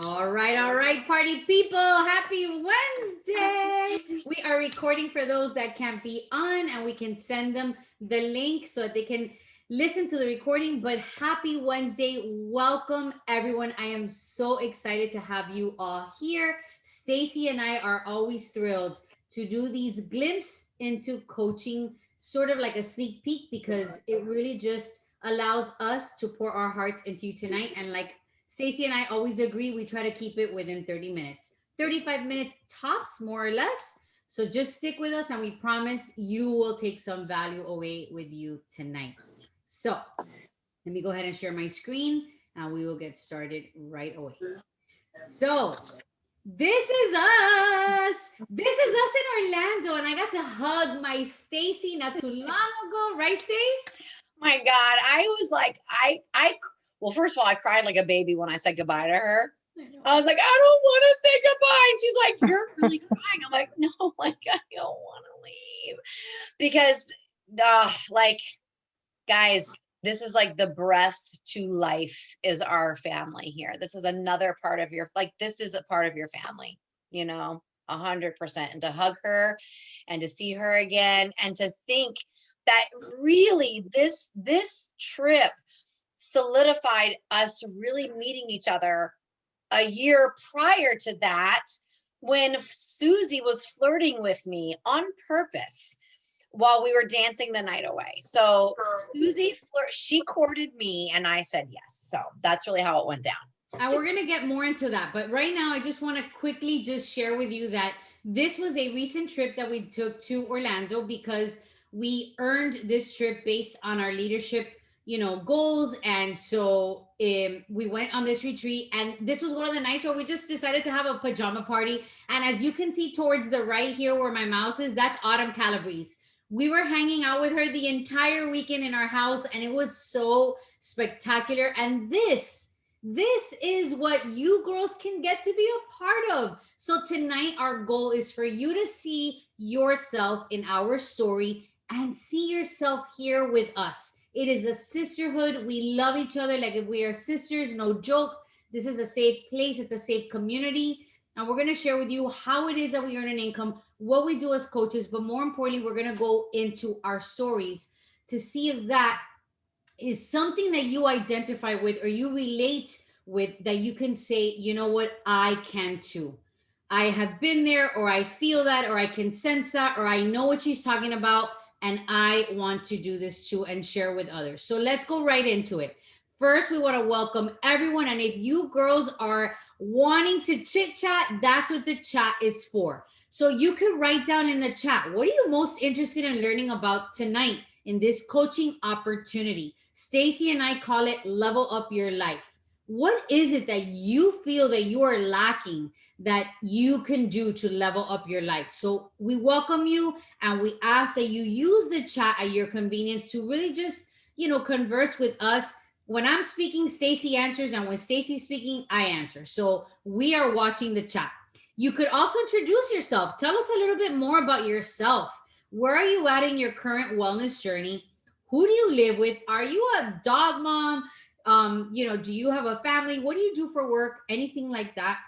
All right, party people. Happy Wednesday. We are recording for those that can't be on, and we can send them the link so that they can listen to the recording. But happy Wednesday. Welcome, everyone. I am so excited to have you all here. Stacy and I are always thrilled to do these glimpses into coaching, sort of like a sneak peek, because it really just allows us to pour our hearts into you tonight. And like Stacey and I always agree, we try to keep it within 30 minutes, 35 minutes tops, more or less. So just stick with us, and we promise you will take some value away with you tonight. So let me go ahead and share my screen, and we will get started right away. So this is us. This is us in Orlando, and I got to hug my Stacy not too long ago, right, Stace? My God, I was like, well, first of all, I cried like a baby when I said goodbye to her. I was like, I don't want to say goodbye. And she's like, you're really crying. I'm like, no, like, I don't want to leave. Because, like, guys, this is like the breath to life is our family here. This is another part of your, like, this is a part of your family, 100%. And to hug her and to see her again and to think that really this trip solidified us really meeting each other a year prior to that, when Susie was flirting with me on purpose while we were dancing the night away. So Susie she courted me and I said yes. So that's really how it went down. And we're going to get more into that. But right now, I just want to quickly just share with you that this was a recent trip that we took to Orlando, because we earned this trip based on our leadership, goals. And so we went on this retreat, and this was one of the nights where we just decided to have a pajama party. And as you can see towards the right here where my mouse is, that's Autumn Calabrese. We were hanging out with her the entire weekend in our house, and it was so spectacular. And this is what you girls can get to be a part of. So tonight, our goal is for you to see yourself in our story and see yourself here with us. It is a sisterhood. We love each other like if we are sisters, no joke. This is a safe place. It's a safe community. And we're going to share with you how it is that we earn an income, what we do as coaches, but more importantly, we're going to go into our stories to see if that is something that you identify with or you relate with, that you can say, you know what, I can too. I have been there, or I feel that, or I can sense that, or I know what she's talking about, and I want to do this too and share with others. So let's go right into it. First, we want to welcome everyone. And if you girls are wanting to chit chat, that's what the chat is for. So you can write down in the chat, what are you most interested in learning about tonight in this coaching opportunity? Stacy and I call it level up your life. What is it that you feel that you are lacking that you can do to level up your life? So we welcome you, and we ask that you use the chat at your convenience to really just, converse with us. When I'm speaking, Stacy answers, and when Stacy's speaking, I answer. So we are watching the chat. You could also introduce yourself. Tell us a little bit more about yourself. Where are you at in your current wellness journey? Who do you live with? Are you a dog mom? Do you have a family? What do you do for work? Anything like that,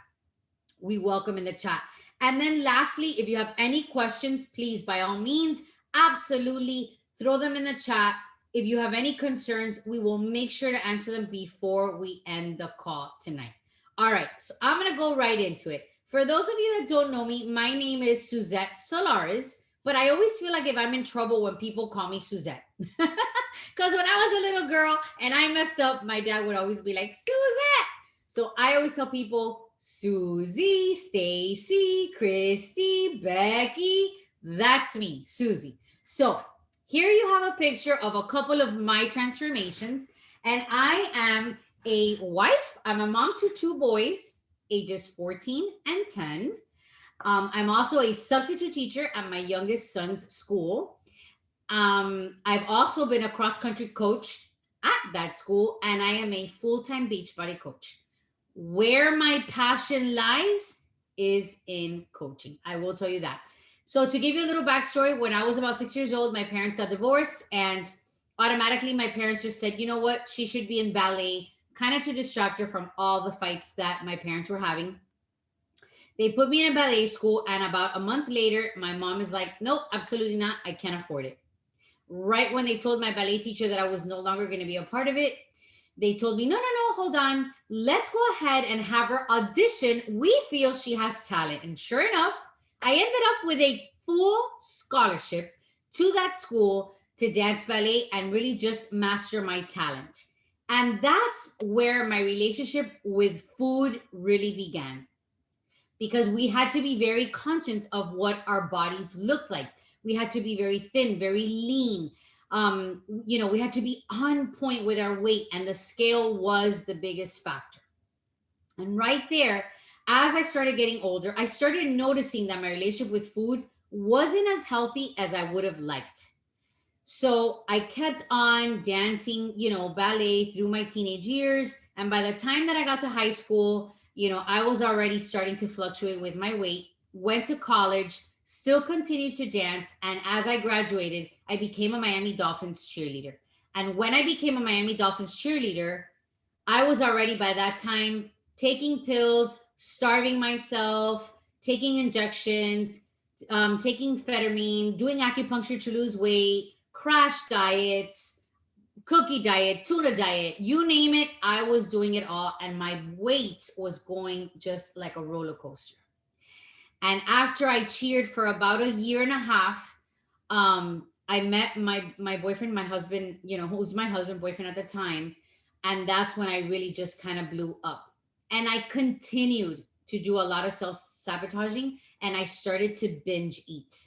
we welcome in the chat. And then lastly, if you have any questions, please, by all means, absolutely throw them in the chat. If you have any concerns, we will make sure to answer them before we end the call tonight. All right, so I'm going to go right into it. For those of you that don't know me, my name is Suzette Solares, but I always feel like if I'm in trouble when people call me Suzette. Because when I was a little girl and I messed up, my dad would always be like, Suzette. So I always tell people, Susie, Stacy, Christy, Becky. That's me, Susie. So here you have a picture of a couple of my transformations. And I am a wife. I'm a mom to two boys, ages 14 and 10. I'm also a substitute teacher at my youngest son's school. I've also been a cross country coach at that school, and I am a full time Beachbody coach. Where my passion lies is in coaching. I will tell you that. So, to give you a little backstory, when I was about 6 years old, my parents got divorced, and automatically my parents just said, you know what, she should be in ballet, kind of to distract her from all the fights that my parents were having. They put me in a ballet school, and about a month later, my mom is like, nope, absolutely not. I can't afford it. Right when they told my ballet teacher that I was no longer going to be a part of it, they told me, no, no, no, hold on. Let's go ahead and have her audition. We feel she has talent. And sure enough, I ended up with a full scholarship to that school to dance ballet and really just master my talent. And that's where my relationship with food really began, because we had to be very conscious of what our bodies looked like. We had to be very thin, very lean. We had to be on point with our weight, and the scale was the biggest factor. And right there, as I started getting older, I started noticing that my relationship with food wasn't as healthy as I would have liked. So I kept on dancing, ballet through my teenage years. And by the time that I got to high school, I was already starting to fluctuate with my weight, went to college, still continued to dance. And as I graduated, I became a Miami Dolphins cheerleader. And when I became a Miami Dolphins cheerleader, I was already by that time taking pills, starving myself, taking injections, taking phetamine, doing acupuncture to lose weight, crash diets, cookie diet, tuna diet, you name it, I was doing it all. And my weight was going just like a roller coaster. And after I cheered for about a year and a half, I met my boyfriend, my husband, who's my husband boyfriend at the time. And that's when I really just kind of blew up. And I continued to do a lot of self-sabotaging, and I started to binge eat.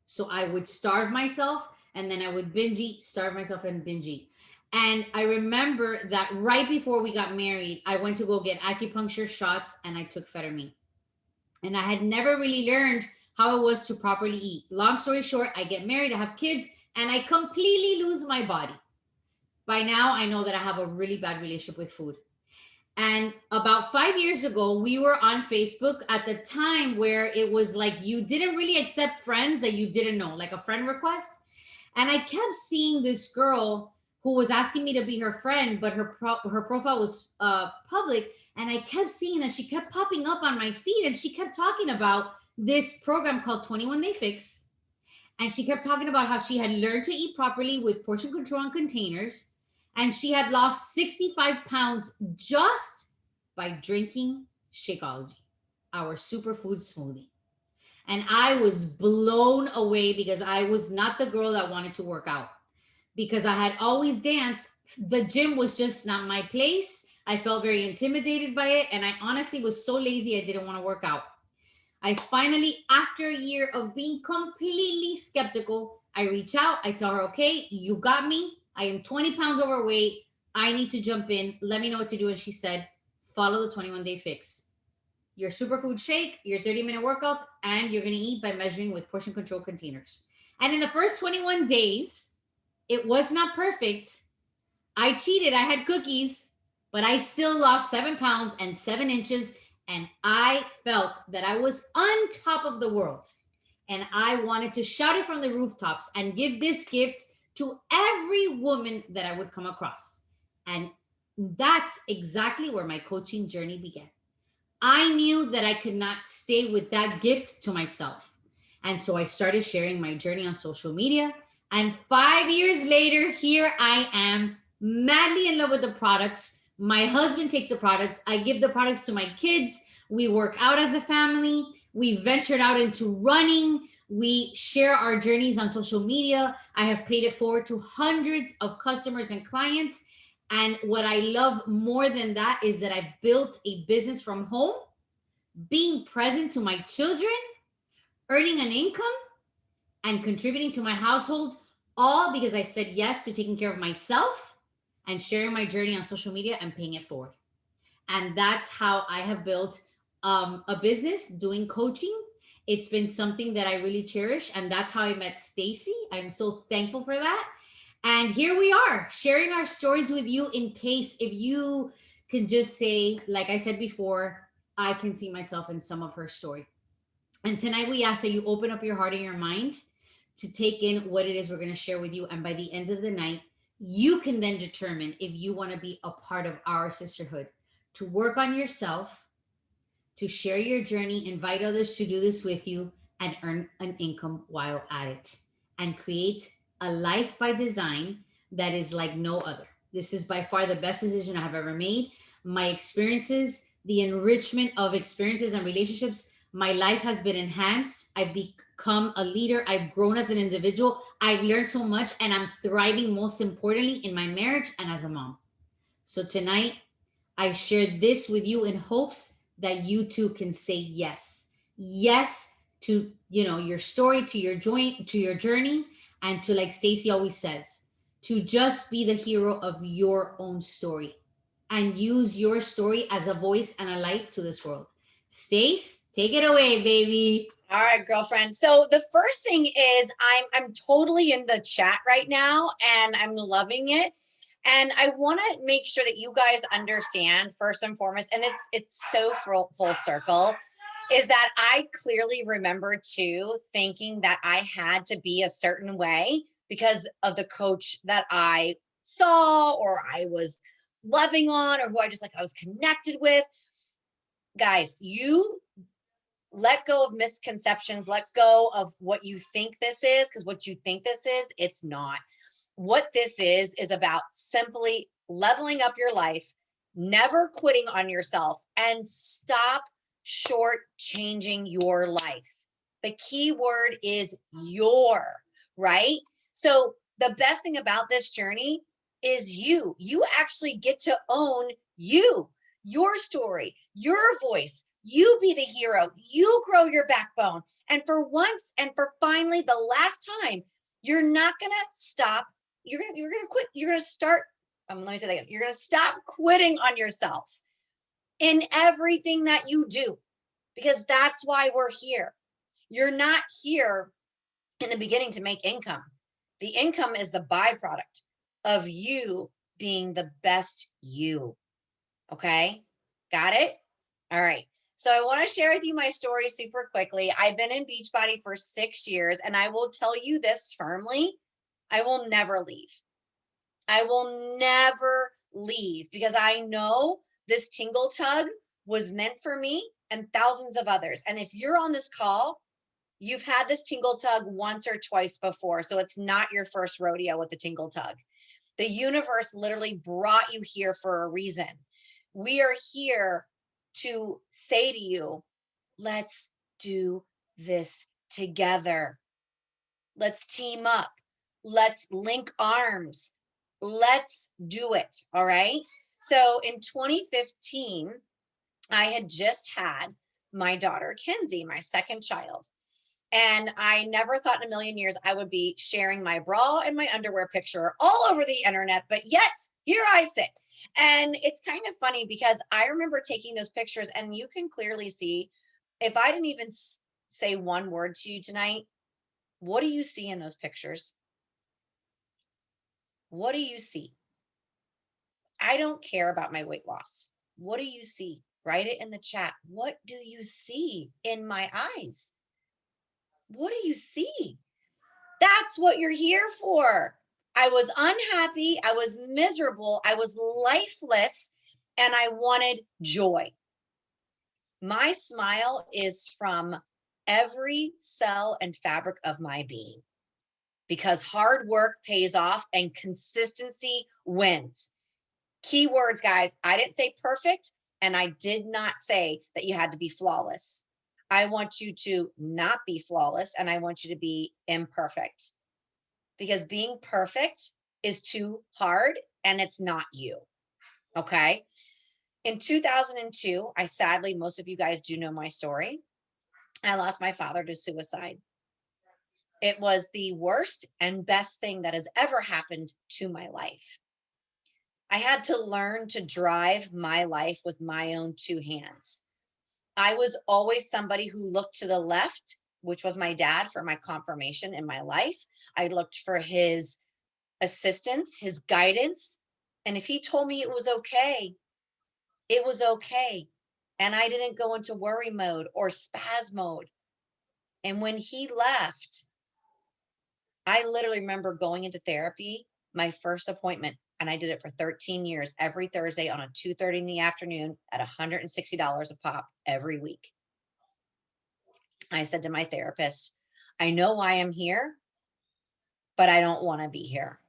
So I would starve myself, and then I would binge eat, starve myself, and binge eat. And I remember that right before we got married, I went to go get acupuncture shots and I took phetamine. And I had never really learned how it was to properly eat. Long story short, I get married, I have kids, and I completely lose my body. By now, I know that I have a really bad relationship with food. And about 5 years ago, we were on Facebook at the time where it was like you didn't really accept friends that you didn't know, like a friend request. And I kept seeing this girl who was asking me to be her friend, but her profile was public. And I kept seeing that she kept popping up on my feed, and she kept talking about this program called 21 Day Fix. And she kept talking about how she had learned to eat properly with portion control and containers. And she had lost 65 pounds just by drinking Shakeology, our superfood smoothie. And I was blown away because I was not the girl that wanted to work out, because I had always danced. The gym was just not my place. I felt very intimidated by it. And I honestly was so lazy, I didn't want to work out. I finally, after a year of being completely skeptical, I reach out. I tell her, okay, you got me. I am 20 pounds overweight. I need to jump in. Let me know what to do. And she said, follow the 21 Day Fix. Your superfood shake, your 30-minute workouts, and you're going to eat by measuring with portion control containers. And in the first 21 days, it was not perfect. I cheated. I had cookies, but I still lost 7 pounds and 7 inches. And I felt that I was on top of the world. And I wanted to shout it from the rooftops and give this gift to every woman that I would come across. And that's exactly where my coaching journey began. I knew that I could not stay with that gift to myself. And so I started sharing my journey on social media. And 5 years later, here I am, madly in love with the products. My husband takes the products. I give the products to my kids. We work out as a family. We ventured out into running. We share our journeys on social media. I have paid it forward to hundreds of customers and clients. And what I love more than that is that I built a business from home, being present to my children, earning an income, and contributing to my household, all because I said yes to taking care of myself and sharing my journey on social media and paying it forward. And that's how I have built a business doing coaching. It's been something that I really cherish. And that's how I met Stacy. I'm so thankful for that. And here we are sharing our stories with you, in case if you can just say, like I said before, I can see myself in some of her story. And tonight we ask that you open up your heart and your mind to take in what it is we're going to share with you. And by the end of the night, You can then determine if you want to be a part of our sisterhood, to work on yourself, to share your journey, invite others to do this with you, and earn an income while at it, and create a life by design that is like no other. This is by far the best decision I have ever made. My experiences, the enrichment of experiences and relationships, my life has been enhanced. I've become a leader. I've grown as an individual. I've learned so much, and I'm thriving most importantly in my marriage and as a mom. So tonight, I shared this with you in hopes that you too can say yes. Yes to, your story, to your joint, to your journey, and to, like Stacy always says, to just be the hero of your own story and use your story as a voice and a light to this world. Stace, take it away, baby. All right, girlfriend. So the first thing is I'm totally in the chat right now and I'm loving it. And I want to make sure that you guys understand first and foremost, and it's so full circle, is that I clearly remember too thinking that I had to be a certain way because of the coach that I saw or I was loving on or who I was connected with. Guys, you let go of misconceptions, let go of what you think this is, because what you think this is, it's not. What this is about simply leveling up your life, never quitting on yourself, and stop short changing your life. The key word is your, right? So the best thing about this journey is you actually get to own you, your story, your voice. You be the hero, you grow your backbone. And for once and for finally the last time, you're not gonna stop. You're gonna quit. You're gonna start. Let me say that again. You're gonna stop quitting on yourself in everything that you do, because that's why we're here. You're not here in the beginning to make income. The income is the byproduct of you being the best you. Okay, got it? All right. So I want to share with you my story super quickly. I've been in Beachbody for 6 years, and I will tell you this firmly, I will never leave. I will never leave because I know this tingle tug was meant for me and thousands of others. And if you're on this call, you've had this tingle tug once or twice before. So it's not your first rodeo with the tingle tug. The universe literally brought you here for a reason. We are here to say to you, let's do this together. Let's team up. Let's link arms. Let's do it. All right. So in 2015, I had just had my daughter, Kenzie, my second child. And I never thought in a million years I would be sharing my bra and my underwear picture all over the internet, but yet here I sit. And it's kind of funny because I remember taking those pictures and you can clearly see, if I didn't even say one word to you tonight, what do you see in those pictures? What do you see? I don't care about my weight loss. What do you see? Write it in the chat. What do you see in my eyes? What do you see? That's what you're here for. I was unhappy. I was miserable. I was lifeless, and I wanted joy. My smile is from every cell and fabric of my being because hard work pays off and consistency wins. Keywords, guys. I didn't say perfect, and I did not say that you had to be flawless. I want you to not be flawless, and I want you to be imperfect, because being perfect is too hard and it's not you. Okay. In 2002, most of you guys do know my story. I lost my father to suicide. It was the worst and best thing that has ever happened to my life. I had to learn to drive my life with my own two hands. I was always somebody who looked to the left, which was my dad, for my confirmation in my life. I looked for his assistance, his guidance. And if he told me it was okay, it was okay. And I didn't go into worry mode or spaz mode. And when he left, I literally remember going into therapy my first appointment, and I did it for 13 years, every Thursday on a 2:30 in the afternoon at $160 a pop every week. I said to my therapist, I know why I'm here, but I don't want to be here.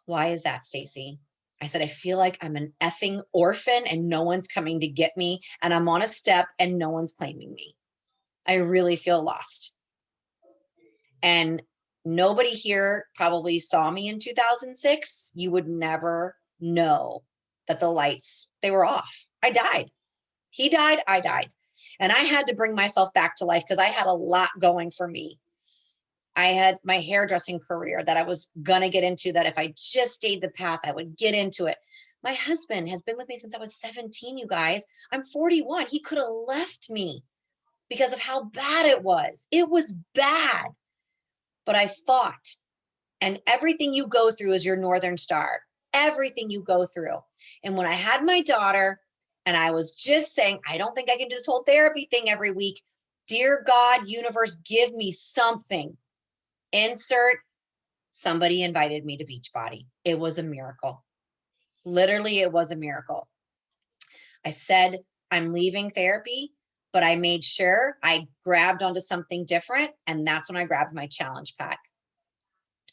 Why is that, Stacy? I said, I feel like I'm an effing orphan and no one's coming to get me, and I'm on a step and no one's claiming me. I really feel lost. And nobody here probably saw me in 2006. You would never know that the lights, they were off. I died. He died. I died. And I had to bring myself back to life because I had a lot going for me. I had my hairdressing career that I was going to get into, that if I just stayed the path, I would get into it. My husband has been with me since I was 17, you guys. I'm 41. He could have left me because of how bad it was. It was bad, but I fought. And everything you go through is your Northern Star, everything you go through. And when I had my daughter and I was just saying, I don't think I can do this whole therapy thing every week. Dear God, universe, give me something. Insert, somebody invited me to Beachbody. It was a miracle. Literally, it was a miracle. I said, I'm leaving therapy, but I made sure I grabbed onto something different. And that's when I grabbed my challenge pack.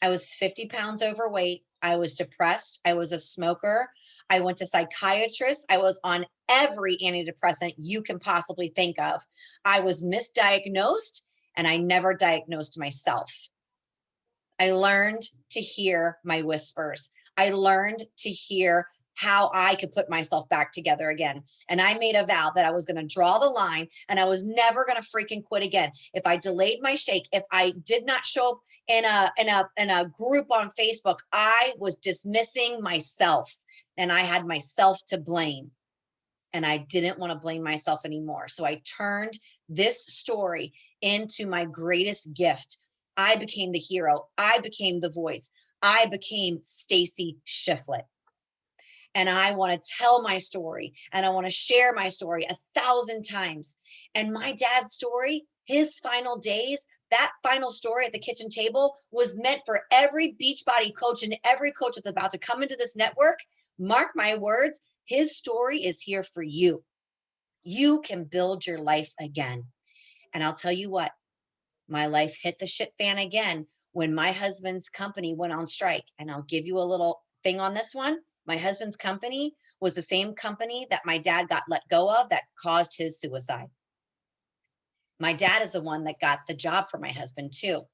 I was 50 pounds overweight. I was depressed. I was a smoker. I went to psychiatrists. I was on every antidepressant you can possibly think of. I was misdiagnosed, and I never diagnosed myself. I learned to hear my whispers. I learned to hear how I could put myself back together again. And I made a vow that I was going to draw the line and I was never going to freaking quit again. If I delayed my shake, if I did not show up in a group on Facebook, I was dismissing myself and I had myself to blame. And I didn't want to blame myself anymore. So I turned this story into my greatest gift. I became the hero. I became the voice. I became Stacy Shiflett. And I want to tell my story, and I want to share my story 1,000 times. And my dad's story, his final days, that final story at the kitchen table was meant for every Beachbody coach and every coach that's about to come into this network. Mark my words, his story is here for you. You can build your life again. And I'll tell you what, my life hit the shit fan again when my husband's company went on strike. And I'll give you a little thing on this one. My husband's company was the same company that my dad got let go of that caused his suicide. My dad is the one that got the job for my husband too.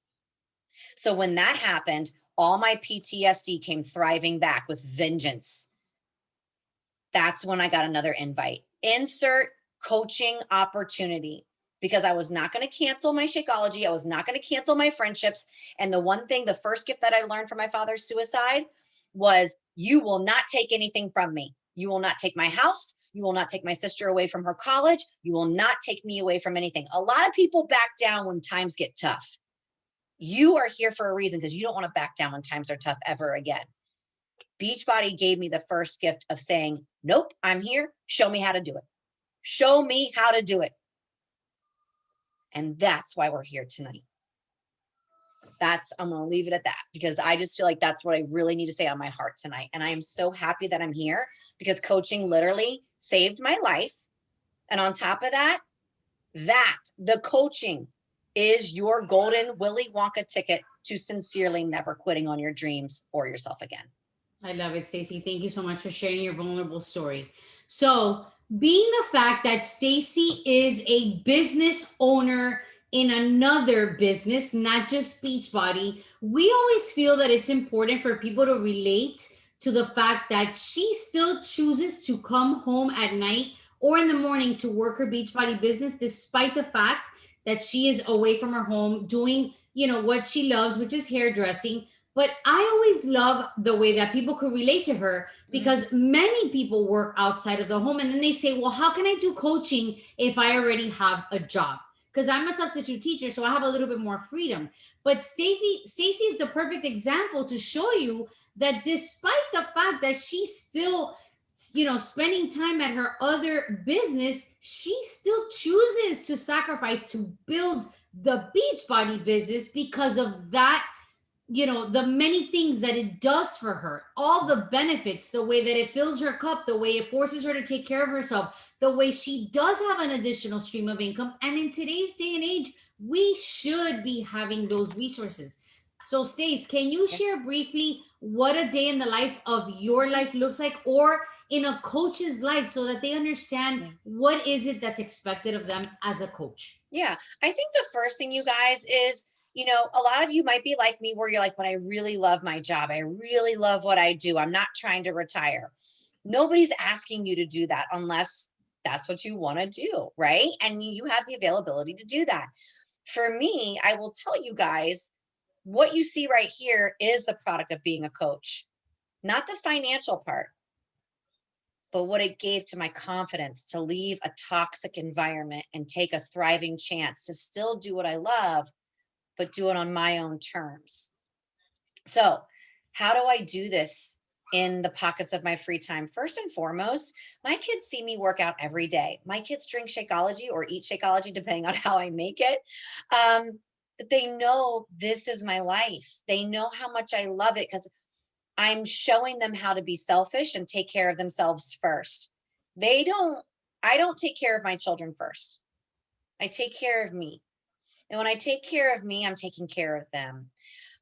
So when that happened, all my PTSD came thriving back with vengeance. That's when I got another invite. Insert coaching opportunity, because I was not going to cancel my Shakeology. I was not going to cancel my friendships. And the one thing, the first gift that I learned from my father's suicide was, you will not take anything from me. You will not take my house. You will not take my sister away from her college. You will not take me away from anything. A lot of people back down when times get tough. You are here for a reason, because you don't want to back down when times are tough ever again. Beachbody gave me the first gift of saying, nope, I'm here. Show me how to do it. Show me how to do it. And that's why we're here tonight. I'm going to leave it at that, because I just feel like that's what I really need to say on my heart tonight. And I am so happy that I'm here, because coaching literally saved my life. And on top of that, the coaching is your golden Willy Wonka ticket to sincerely never quitting on your dreams or yourself again. I love it, Stacy. Thank you so much for sharing your vulnerable story. So, being the fact that Stacy is a business owner in another business, not just Beachbody, we always feel that it's important for people to relate to the fact that she still chooses to come home at night or in the morning to work her Beachbody business, despite the fact that she is away from her home doing, what she loves, which is hairdressing. But I always love the way that people could relate to her, because many people work outside of the home and then they say, well, how can I do coaching if I already have a job? Because I'm a substitute teacher, so I have a little bit more freedom. But Stacy is the perfect example to show you that despite the fact that she's still, spending time at her other business, she still chooses to sacrifice to build the Beachbody business because of that the many things that it does for her, all the benefits, the way that it fills her cup, the way it forces her to take care of herself, the way she does have an additional stream of income. And in today's day and age, we should be having those resources. So, Stace, can you Yeah. share briefly what a day in the life of your life looks like, or in a coach's life, so that they understand Yeah. what is it that's expected of them as a coach? Yeah. I think the first thing, you guys, is, a lot of you might be like me, where you're like, but I really love my job. I really love what I do. I'm not trying to retire. Nobody's asking you to do that unless that's what you want to do, right? And you have the availability to do that. For me, I will tell you guys, what you see right here is the product of being a coach, not the financial part, but what it gave to my confidence to leave a toxic environment and take a thriving chance to still do what I love, but do it on my own terms. So, how do I do this in the pockets of my free time? First and foremost, my kids see me work out every day. My kids drink Shakeology or eat Shakeology, depending on how I make it. But they know this is my life. They know how much I love it, because I'm showing them how to be selfish and take care of themselves first. I don't take care of my children first. I take care of me. And when I take care of me, I'm taking care of them.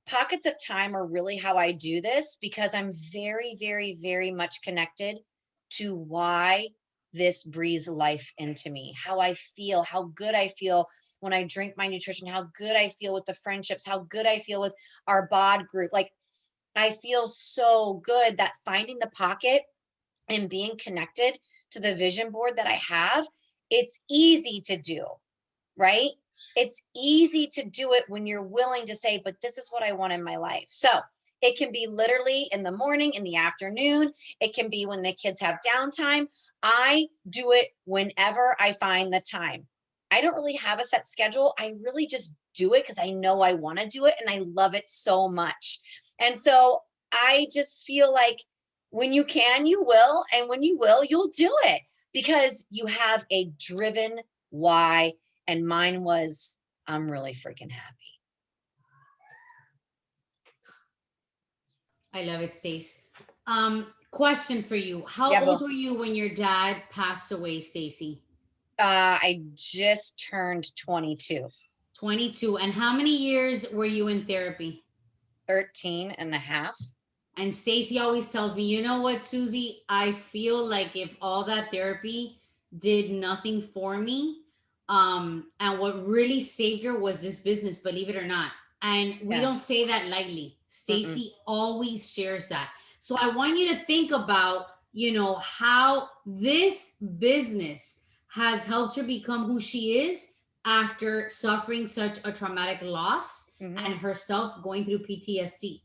Pockets of time are really how I do this, because I'm very, very, very much connected to why this breathes life into me, how I feel, how good I feel when I drink my nutrition, how good I feel with the friendships, how good I feel with our bod group. Like, I feel so good that finding the pocket and being connected to the vision board that I have, it's easy to do, right? It's easy to do it when you're willing to say, but this is what I want in my life. So it can be literally in the morning, in the afternoon. It can be when the kids have downtime. I do it whenever I find the time. I don't really have a set schedule. I really just do it because I know I want to do it and I love it so much. And so I just feel like when you can, you will. And when you will, you'll do it, because you have a driven why. And mine was, I'm really freaking happy. I love it, Stace. Question for you. How Yeah, old well, were you when your dad passed away, Stacy? I just turned 22, 22. And how many years were you in therapy? 13 and a half. And Stacy always tells me, you know what, Susie? I feel like if all that therapy did nothing for me, and what really saved her was this business, believe it or not. And we Yeah. don't say that lightly. Mm-mm. Stacy always shares that. So I want you to think about, how this business has helped her become who she is after suffering such a traumatic loss Mm-hmm. and herself going through PTSD.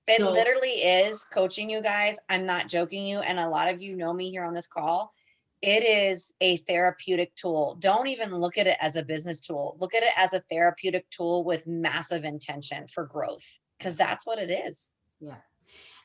It So literally is coaching, you guys. I'm not joking you. And a lot of you know me here on this call. It is a therapeutic tool. Don't even look at it as a business tool. Look at it as a therapeutic tool with massive intention for growth, because that's what it is. yeah.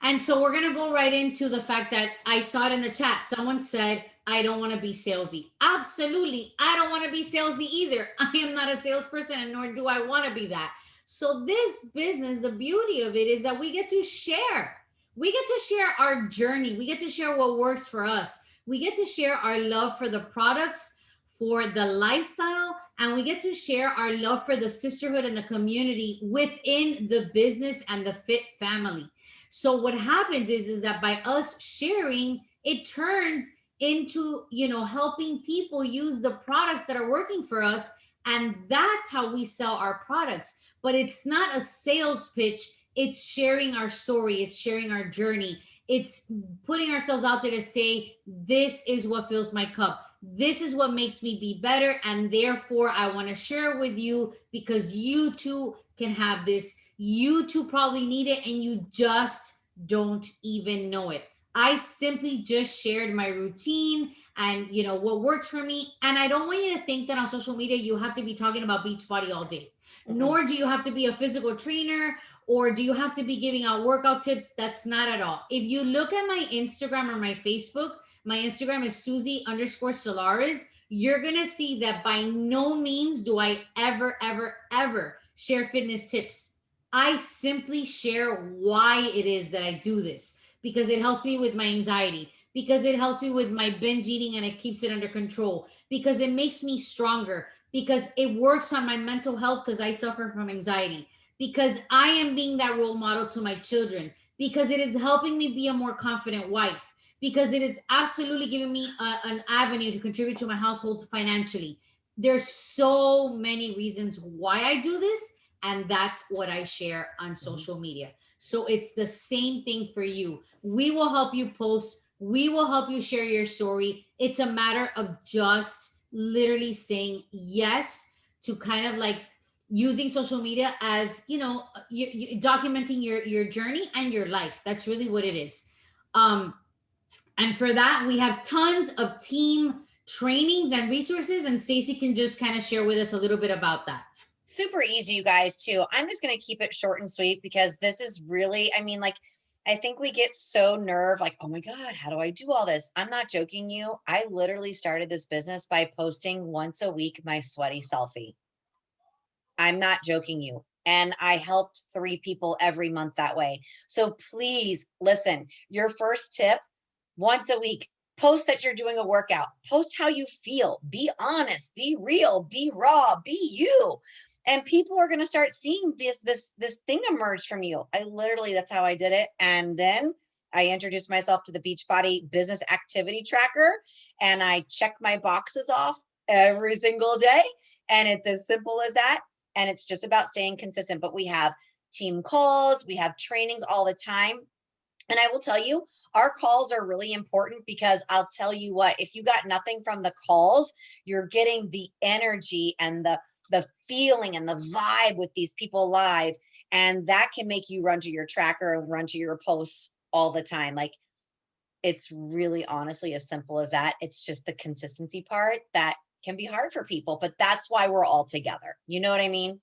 And so we're going to go right into the fact that I saw it in the chat. Someone said, I don't want to be salesy. Absolutely. I don't want to be salesy either. I am not a salesperson, and nor do I want to be that. So, this business, the beauty of it is that we get to share. We get to share our journey. We get to share what works for us. We get to share our love for the products, for the lifestyle, and we get to share our love for the sisterhood and the community within the business and the fit family. So what happens is that by us sharing, it turns into, helping people use the products that are working for us. And that's how we sell our products. But it's not a sales pitch. It's sharing our story. It's sharing our journey. It's putting ourselves out there to say, this is what fills my cup. This is what makes me be better. And therefore, I want to share it with you, because you too can have this. You too probably need it, and you just don't even know it. I simply just shared my routine and what works for me. And I don't want you to think that on social media you have to be talking about Beachbody all day. Mm-hmm. Nor do you have to be a physical trainer, or do you have to be giving out workout tips. That's not at all. If you look at my Instagram or my Facebook, my Instagram is Susie_Solares. You're gonna see that by no means do I ever, ever, ever share fitness tips. I simply share why it is that I do this, because it helps me with my anxiety, because it helps me with my binge eating and it keeps it under control, because it makes me stronger, because it works on my mental health because I suffer from anxiety, because I am being that role model to my children, because it is helping me be a more confident wife, because it is absolutely giving me an avenue to contribute to my household financially. There's so many reasons why I do this, and that's what I share on social media. So it's the same thing for you. We will help you post, we will help you share your story. It's a matter of just literally saying yes to kind of like using social media as, documenting your journey and your life. That's really what it is. um and for that, we have tons of team trainings and resources, and Stacy can just kind of share with us a little bit about that. Super easy, you guys, too. I'm just going to keep it short and sweet because this is really, I mean, like, I think we get so nerve, like, oh my God, how do I do all this? I'm not joking you. I literally started this business by posting once a week my sweaty selfie. I'm not joking you. And I helped 3 people every month that way. So please listen, your first tip, once a week, post that you're doing a workout, post how you feel, be honest, be real, be raw, be you. And people are going to start seeing this thing emerge from you. I literally, that's how I did it. And then I introduced myself to the Beachbody business activity tracker and I check my boxes off every single day. And it's as simple as that. And it's just about staying consistent. But we have team calls, we have trainings all the time. And I will tell you, our calls are really important because I'll tell you what, if you got nothing from the calls, you're getting the energy and the feeling and the vibe with these people live. And that can make you run to your tracker and run to your posts all the time. Like, it's really honestly as simple as that. It's just the consistency part that can be hard for people, but that's why we're all together. You know what I mean?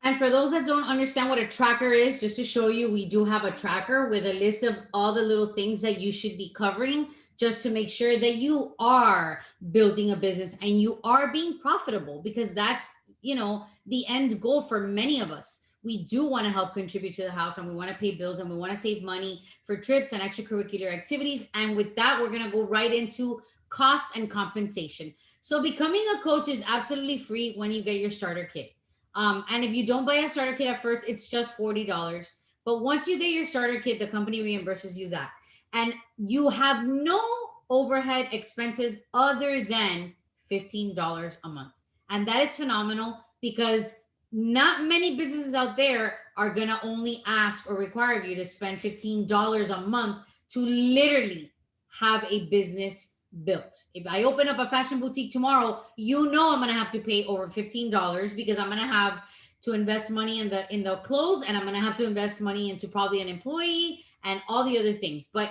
And for those that don't understand what a tracker is, just to show you, we do have a tracker with a list of all the little things that you should be covering just to make sure that you are building a business and you are being profitable, because that's, the end goal for many of us. We do want to help contribute to the house and we want to pay bills and we want to save money for trips and extracurricular activities. And with that, we're going to go right into cost and compensation. So becoming a coach is absolutely free when you get your starter kit. And if you don't buy a starter kit at first, it's just $40. But once you get your starter kit, the company reimburses you that. And you have no overhead expenses other than $15 a month. And that is phenomenal because not many businesses out there are going to only ask or require you to spend $15 a month to literally have a business built. If I open up a fashion boutique tomorrow, I'm going to have to pay over $15 because I'm going to have to invest money in the clothes, and I'm going to have to invest money into probably an employee and all the other things. But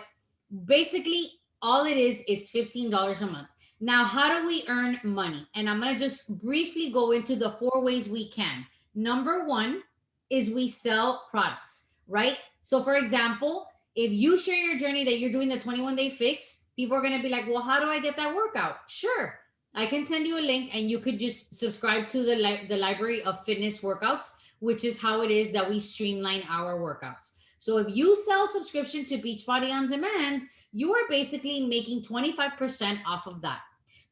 basically, all it is $15 a month. Now, how do we earn money? And I'm going to just briefly go into the 4 ways we can. Number 1 is we sell products, right? So, for example, if you share your journey that you're doing the 21-day fix, people are going to be like, well, how do I get that workout? Sure. I can send you a link and you could just subscribe to the library of fitness workouts, which is how it is that we streamline our workouts. So if you sell subscription to Beachbody On Demand, you are basically making 25% off of that.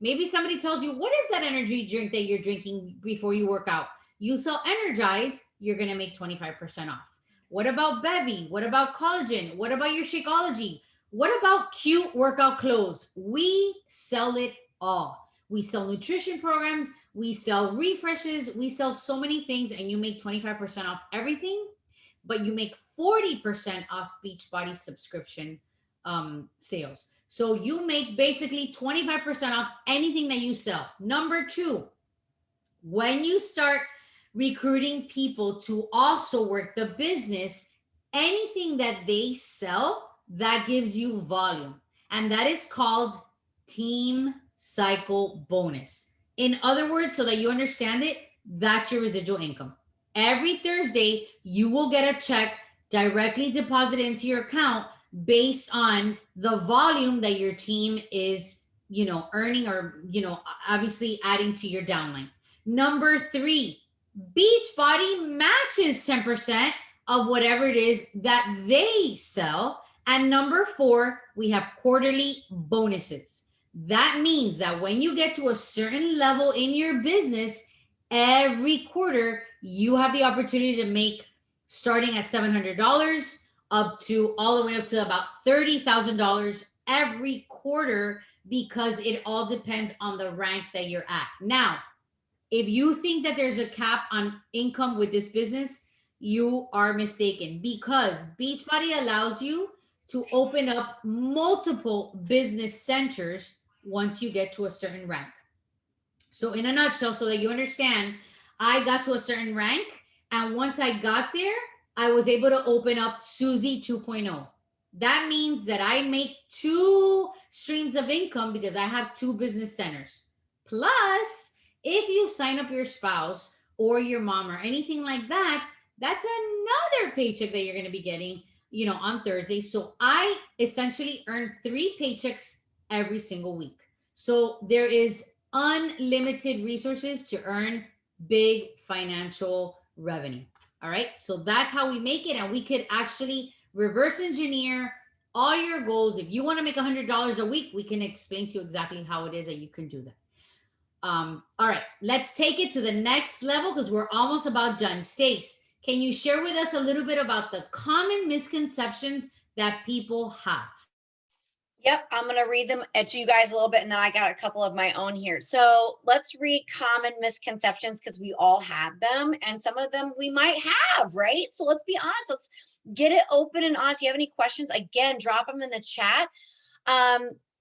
Maybe somebody tells you, what is that energy drink that you're drinking before you work out? You sell Energize, you're going to make 25% off. What about Bevy? What about collagen? What about your Shakeology? What about cute workout clothes? We sell it all. We sell nutrition programs, we sell refreshes, we sell so many things, and you make 25% off everything, but you make 40% off Beachbody subscription sales. So you make basically 25% off anything that you sell. Number 2, when you start recruiting people to also work the business, anything that they sell, that gives you volume. And that is called team cycle bonus. In other words, so that you understand it, that's your residual income. Every Thursday, you will get a check directly deposited into your account based on the volume that your team is, earning or, obviously adding to your downline. Number 3, Beachbody matches 10% of whatever it is that they sell. And number four, we have quarterly bonuses. That means that when you get to a certain level in your business, every quarter you have the opportunity to make, starting at $700 up to all the way up to about $30,000 every quarter, because it all depends on the rank that you're at. Now, if you think that there's a cap on income with this business, you are mistaken, because Beachbody allows you to open up multiple business centers once you get to a certain rank. So, in a nutshell, so that you understand, I got to a certain rank, and once I got there, I was able to open up Susie 2.0. That means that I make two streams of income because I have two business centers. Plus, if you sign up your spouse or your mom or anything like that, that's another paycheck that you're going to be getting, on Thursday. So I essentially earn three paychecks every single week. So there is unlimited resources to earn big financial revenue. All right. So that's how we make it. And we could actually reverse engineer all your goals. If you want to make $100 a week, we can explain to you exactly how it is that you can do that. All right, let's take it to the next level because we're almost about done. Stace, can you share with us a little bit about the common misconceptions that people have? Yep, I'm going to read them to you guys a little bit, and then I got a couple of my own here. So let's read common misconceptions because we all have them, and some of them we might have, right? So let's be honest. Let's get it open and honest. You have any questions? Again, drop them in the chat.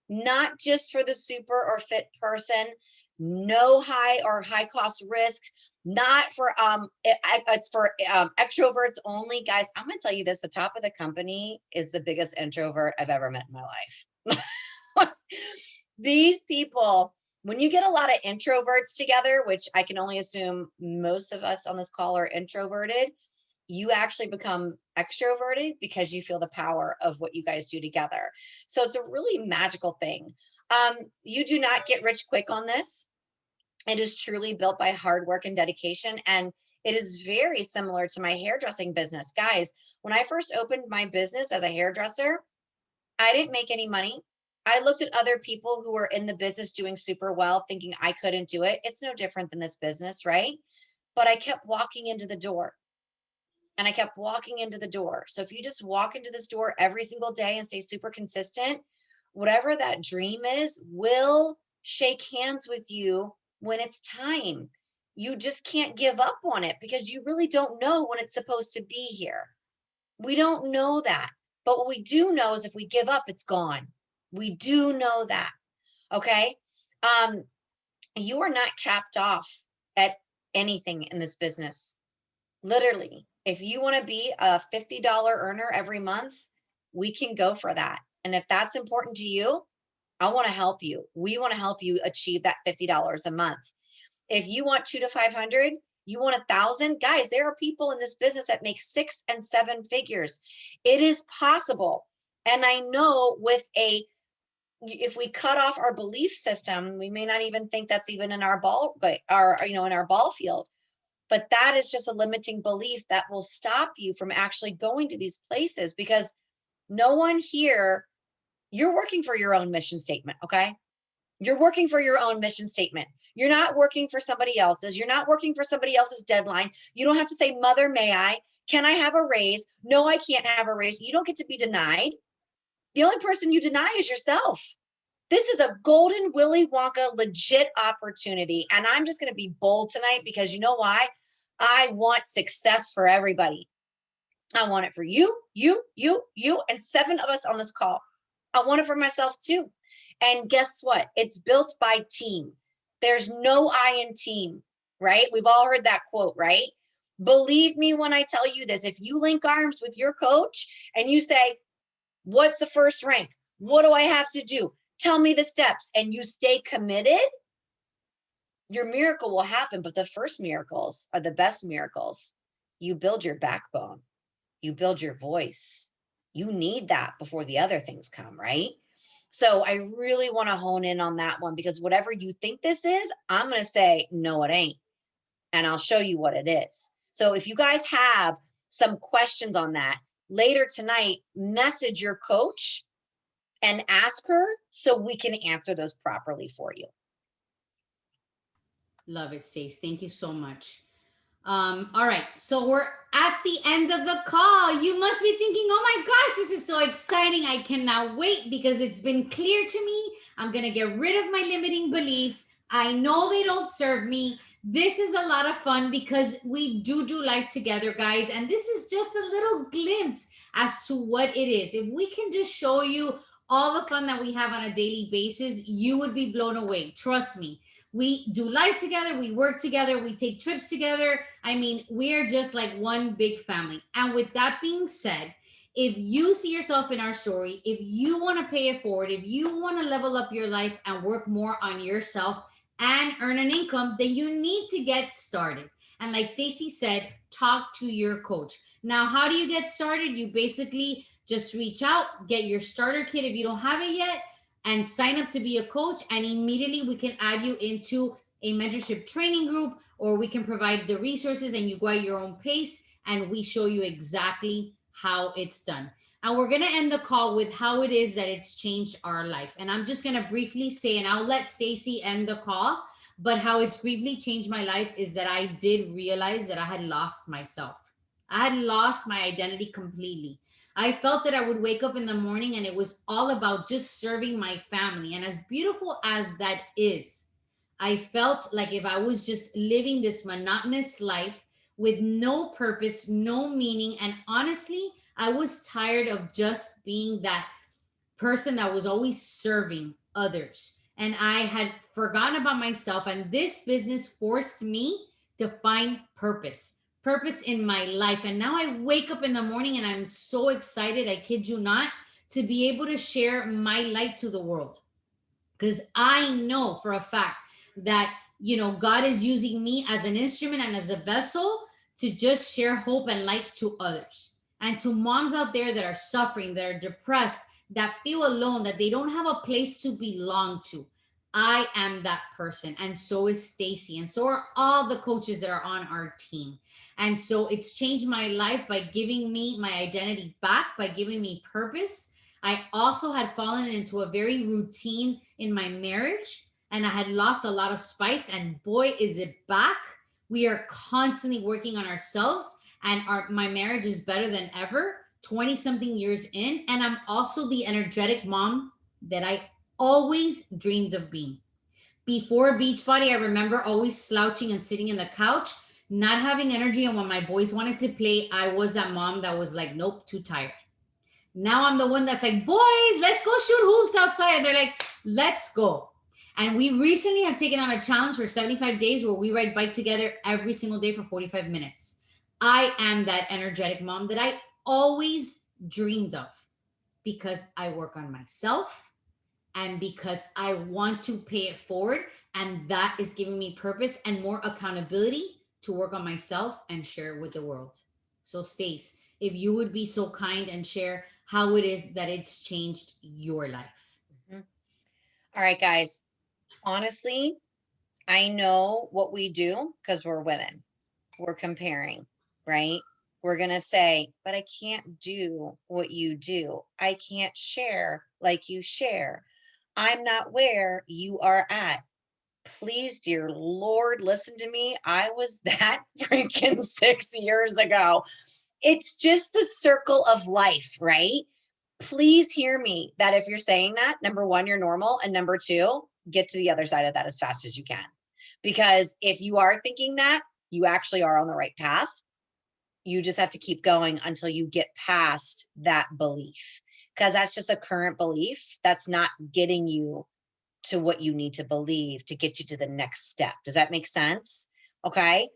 Not just for the super or fit person. No high or high cost risks. Not for it's for extroverts only. Guys, I'm going to tell you this: the top of the company is the biggest introvert I've ever met in my life. These people, when you get a lot of introverts together, which I can only assume most of us on this call are introverted, you actually become extroverted because you feel the power of what you guys do together. So it's a really magical thing. You do not get rich quick on this. It is truly built by hard work and dedication. And it is very similar to my hairdressing business. Guys, when I first opened my business as a hairdresser, I didn't make any money. I looked at other people who were in the business doing super well, thinking I couldn't do it. It's no different than this business, right? But I kept walking into the door. And I kept walking into the door. So if you just walk into this door every single day and stay super consistent, whatever that dream is will shake hands with you when it's time. You just can't give up on it because you really don't know when it's supposed to be here. We don't know that. But what we do know is if we give up, it's gone. We do know that. Okay. You are not capped off at anything in this business. Literally, if you want to be a $50 earner every month, we can go for that. And if that's important to you, I want to help you. We want to help you achieve that $50 a month. If you want 2 to 500, you want 1,000, guys, there are people in this business that make 6 and 7 figures. It is possible. And I know if we cut off our belief system, we may not even think that's even in our in our ball field. But that is just a limiting belief that will stop you from actually going to these places, because no one here, you're working for your own mission statement. Okay. You're working for your own mission statement. You're not working for somebody else's. You're not working for somebody else's deadline. You don't have to say, mother, may I? Can I have a raise? No, I can't have a raise. You don't get to be denied. The only person you deny is yourself. This is a golden Willy Wonka legit opportunity. And I'm just going to be bold tonight because you know why? I want success for everybody. I want it for you, and 7 of us on this call. I want it for myself too. And guess what? It's built by team. There's no I in team, right? We've all heard that quote, right? Believe me when I tell you this. If you link arms with your coach and you say, what's the first rank? What do I have to do? Tell me the steps. And you stay committed, your miracle will happen. But the first miracles are the best miracles. You build your backbone. You build your voice. You need that before the other things come, right? So I really want to hone in on that one, because whatever you think this is, I'm going to say, no, it ain't. and I'll show you what it is. So if you guys have some questions on that later tonight, message your coach and ask her so we can answer those properly for you. Love it, Stace. Thank you so much. All right, so we're at the end of the call. You must be thinking, oh my gosh, this is so exciting. I cannot wait because it's been clear to me. I'm going to get rid of my limiting beliefs. I know they don't serve me. This is a lot of fun because we do life together, guys. And this is just a little glimpse as to what it is. If we can just show you all the fun that we have on a daily basis, you would be blown away. Trust me. We do life together, we work together, we take trips together. I mean, we are just like one big family. And with that being said, if you see yourself in our story, if you want to pay it forward, if you want to level up your life and work more on yourself and earn an income, then you need to get started. And like Stacy said, talk to your coach. Now, how do you get started? You basically just reach out, get your starter kit if you don't have it yet, and sign up to be a coach, and immediately we can add you into a mentorship training group, or we can provide the resources and you go at your own pace and we show you exactly how it's done. And we're going to end the call with how it is that it's changed our life. And I'm just going to briefly say, and I'll let Stacy end the call, but how it's briefly changed my life is that I did realize that I had lost myself. I had lost my identity completely. I felt that I would wake up in the morning and it was all about just serving my family. And as beautiful as that is, I felt like if I was just living this monotonous life with no purpose, no meaning, and honestly, I was tired of just being that person that was always serving others. And I had forgotten about myself. And this business forced me to find purpose in my life. And now I wake up in the morning and I'm so excited, I kid you not, to be able to share my light to the world. Because I know for a fact that, God is using me as an instrument and as a vessel to just share hope and light to others. And to moms out there that are suffering, that are depressed, that feel alone, that they don't have a place to belong to. I am that person. And so is Stacy. And so are all the coaches that are on our team. And so it's changed my life by giving me my identity back, by giving me purpose. I also had fallen into a very routine in my marriage and I had lost a lot of spice, and boy, is it back. We are constantly working on ourselves and my marriage is better than ever, 20 something years in. And I'm also the energetic mom that I always dreamed of being. Before Beachbody, I remember always slouching and sitting in the couch, not having energy. And when my boys wanted to play, I was that mom that was like, nope, too tired. Now I'm the one that's like, boys, let's go shoot hoops outside. And they're like, let's go. And we recently have taken on a challenge for 75 days where we ride bike together every single day for 45 minutes. I am that energetic mom that I always dreamed of because I work on myself and because I want to pay it forward. And that is giving me purpose and more accountability to work on myself and share it with the world. So Stace, if you would be so kind and share how it is that it's changed your life. Mm-hmm. All right, guys. Honestly, I know what we do because we're women. We're comparing, right? We're going to say, but I can't do what you do. I can't share like you share. I'm not where you are at. Please, dear Lord, listen to me. I was that freaking 6 years ago. It's just the circle of life, right? Please hear me that if you're saying that, number one, you're normal. And number two, get to the other side of that as fast as you can. Because if you are thinking that, you actually are on the right path. You just have to keep going until you get past that belief. Because that's just a current belief that's not getting you to what you need to believe to get you to the next step. Does that make sense? Okay.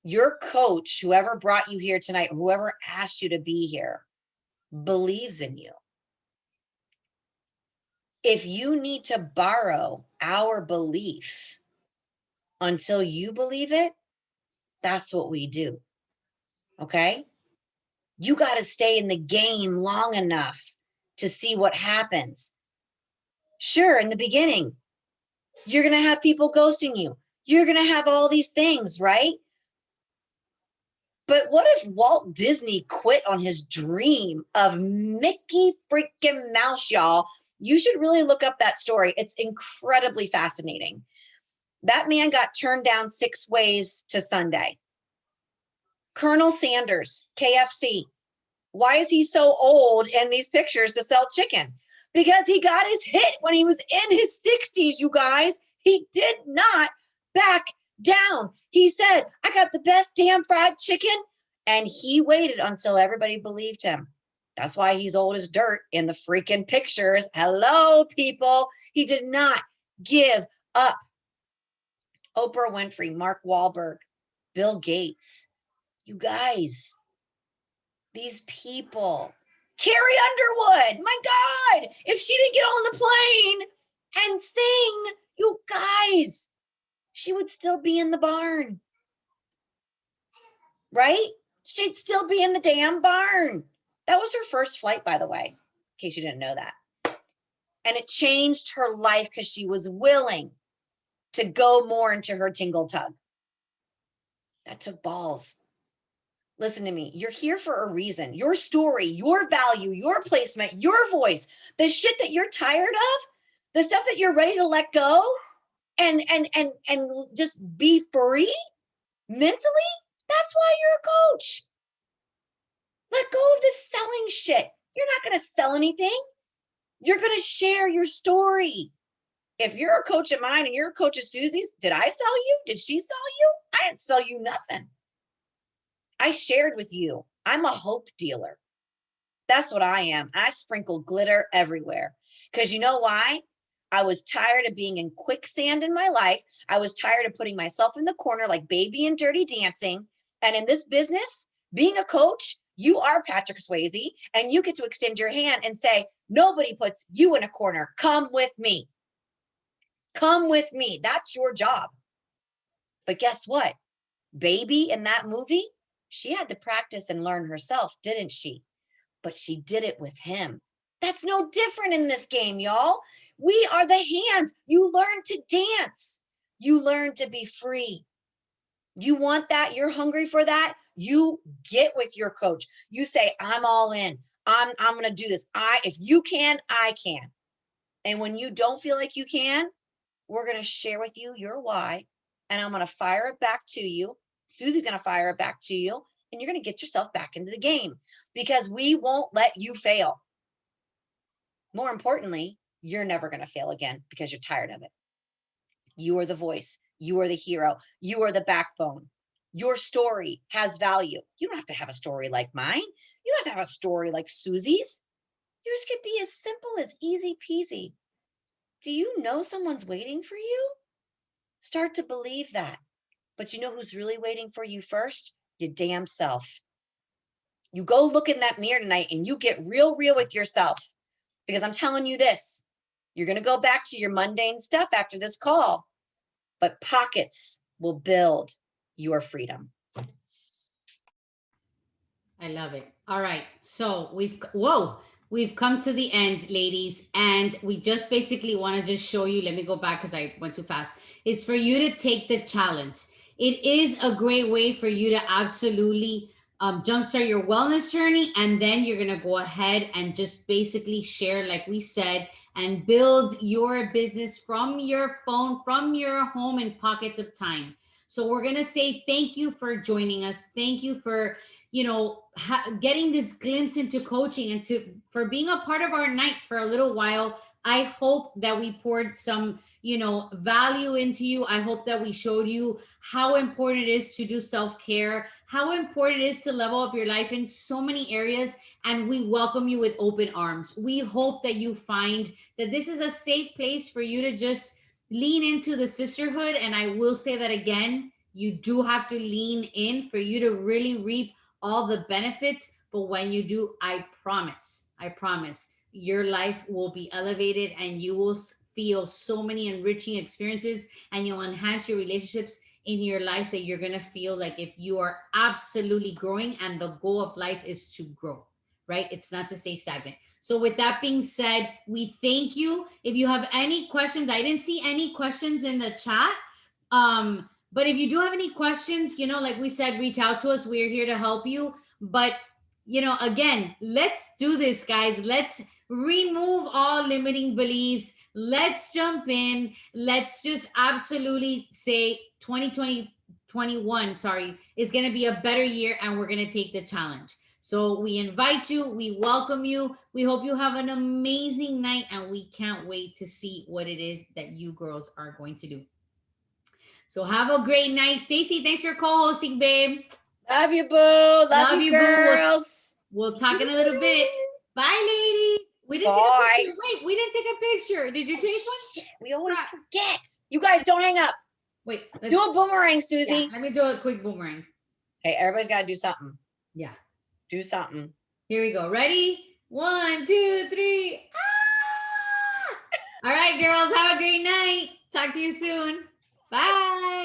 Your coach, whoever brought you here tonight, whoever asked you to be here, believes in you. If you need to borrow our belief until you believe it, that's what we do. Okay. You got to stay in the game long enough to see what happens. Sure, in the beginning, you're going to have people ghosting you. You're going to have all these things, right? But what if Walt Disney quit on his dream of Mickey freaking Mouse, y'all? You should really look up that story. It's incredibly fascinating. That man got turned down 6 ways to Sunday. Colonel Sanders, KFC. Why is he so old in these pictures to sell chicken? Because he got his hit when he was in his 60s, you guys. He did not back down. He said, I got the best damn fried chicken. And he waited until everybody believed him. That's why he's old as dirt in the freaking pictures. Hello, people. He did not give up. Oprah Winfrey, Mark Wahlberg, Bill Gates. You guys, these people. Carrie Underwood, my God, if she didn't get on the plane and sing, you guys, she would still be in the barn, right? She'd still be in the damn barn. That was her first flight, by the way, in case you didn't know that. And it changed her life because she was willing to go more into her tingle tug. That took balls. Listen to me. You're here for a reason. Your story, your value, your placement, your voice, the shit that you're tired of, the stuff that you're ready to let go and just be free mentally, that's why you're a coach. Let go of this selling shit. You're not going to sell anything. You're going to share your story. If you're a coach of mine and you're a coach of Susie's, did I sell you? Did she sell you? I didn't sell you nothing. I shared with you. I'm a hope dealer. That's what I am. I sprinkle glitter everywhere. Because you know why? I was tired of being in quicksand in my life. I was tired of putting myself in the corner like Baby in Dirty Dancing. And in this business, being a coach, you are Patrick Swayze, and you get to extend your hand and say, nobody puts you in a corner. Come with me. Come with me. That's your job. But guess what? Baby in that movie, she had to practice and learn herself, didn't she? But she did it with him. That's no different in this game, y'all. We are the hands. You learn to dance. You learn to be free. You want that? You're hungry for that? You get with your coach. You say, I'm all in. I'm going to do this. If you can, I can. And when you don't feel like you can, we're going to share with you your why. And I'm going to fire it back to you. Susie's going to fire it back to you. And you're going to get yourself back into the game because we won't let you fail. More importantly, you're never going to fail again because you're tired of it. You are the voice. You are the hero. You are the backbone. Your story has value. You don't have to have a story like mine. You don't have to have a story like Susie's. Yours could be as simple as easy peasy. Do you know someone's waiting for you? Start to believe that. But you know who's really waiting for you first? Your damn self. You go look in that mirror tonight and you get real with yourself. Because I'm telling you this, you're going to go back to your mundane stuff after this call, but pockets will build your freedom. I love it. All right. So we've come to the end, ladies. And we just basically want to just show you, let me go back because I went too fast. Is for you to take the challenge. It is a great way for you to absolutely jumpstart your wellness journey. And then you're going to go ahead and just basically share, like we said, and build your business from your phone, from your home in pockets of time. So we're going to say thank you for joining us. Thank you for, getting this glimpse into coaching and for being a part of our night for a little while. I hope that we poured some, value into you. I hope that we showed you how important it is to do self-care, how important it is to level up your life in so many areas. And we welcome you with open arms. We hope that you find that this is a safe place for you to just lean into the sisterhood. And I will say that again, you do have to lean in for you to really reap all the benefits. But when you do, I promise, your life will be elevated and you will feel so many enriching experiences and you'll enhance your relationships in your life that you're going to feel like if you are absolutely growing, and the goal of life is to grow, right? It's not to stay stagnant. So with that being said, we thank you. If you have any questions, I didn't see any questions in the chat. But if you do have any questions, like we said, reach out to us. We're here to help you. But again, let's do this, guys. Let's remove all limiting beliefs. Let's jump in. Let's just absolutely say 2021, sorry, is going to be a better year, and we're going to take the challenge. So we invite you, we welcome you. We hope you have an amazing night, and we can't wait to see what it is that you girls are going to do. So have a great night. Stacy, thanks for co-hosting, babe. Love you, boo. Love you, girls. We'll talk in a little bit. Bye, ladies. We didn't take a picture. Wait, we didn't take a picture. Did you take one? Shit, we always forget. You guys don't hang up. Wait. Do a boomerang, Susie. Yeah, let me do a quick boomerang. Hey, everybody's got to do something. Yeah. Do something. Here we go. Ready? 1, 2, 3. Ah! All right, girls. Have a great night. Talk to you soon. Bye.